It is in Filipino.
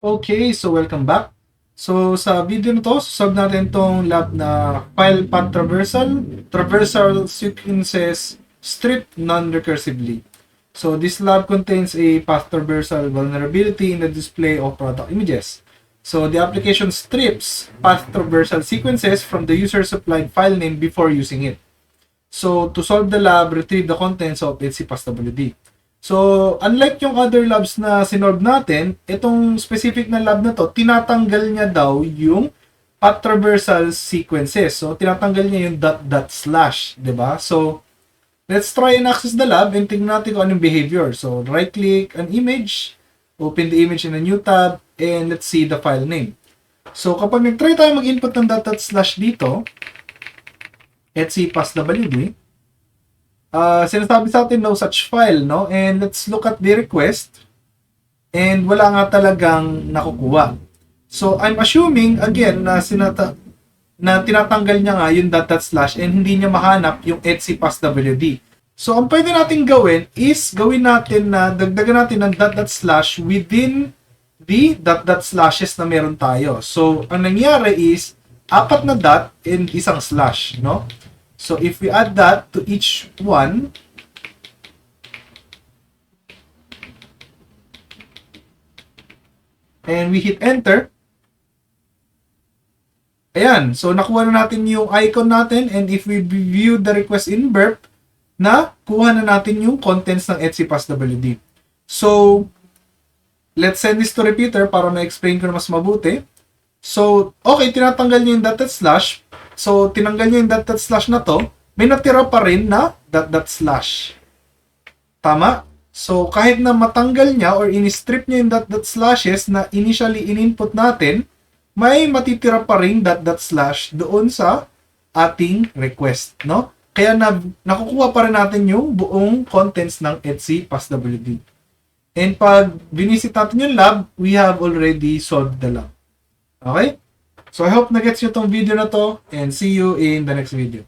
Okay, so welcome back. So sa video na to, solve natin tong lab na file path traversal sequences stripped non-recursively. So this lab contains a path traversal vulnerability in the display of product images. So the application strips path traversal sequences from the user supplied file name before using it. So to solve the lab, retrieve the contents of its passwd. So, unlike yung other labs na sinolve natin, itong specific na lab na to, tinatanggal niya daw yung path traversal sequences. So, tinatanggal niya yung dot slash, 'di ba? So, let's try and access the lab and tingnan natin kung anong behavior. So, right-click an image, open the image in a new tab, and let's see the file name. So, kapag nag-try tayo mag-input ng dot slash dito, let's see passwd, sinasabi sa atin no such file, no? And let's look at the request. And wala nga talagang nakukuha. So, I'm assuming, again, na tinatanggal niya nga yung dot slash and hindi niya mahanap yung etc passwd. So, ang pwede natin gawin is gawin natin na dagdagan natin ng dot slash within the dot slashes na meron tayo. So, ang nangyari is 4 na dot and isang slash, no? So, if we add that to each one, and we hit enter, ayan. So, nakuha na natin yung icon natin, and if we view the request in burp, na kuha na natin yung contents ng etc passwd. So, let's send this to repeater para ma-explain ko na mas mabuti. So, okay, tinatanggal niya yung dot slash. So, tinanggal niya yung dot slash na to, may natira pa rin na dot slash. Tama? So, kahit na matanggal niya or in-strip niya yung dot slashes na initially in-input natin, may matitira pa rin dot slash doon sa ating request, no? Kaya nakukuha pa rin natin yung buong contents ng etc passwd. And pag binisit natin yung lab, we have already solved the lab. Okay? So, I hope na-gets nyo tong video na to and see you in the next video.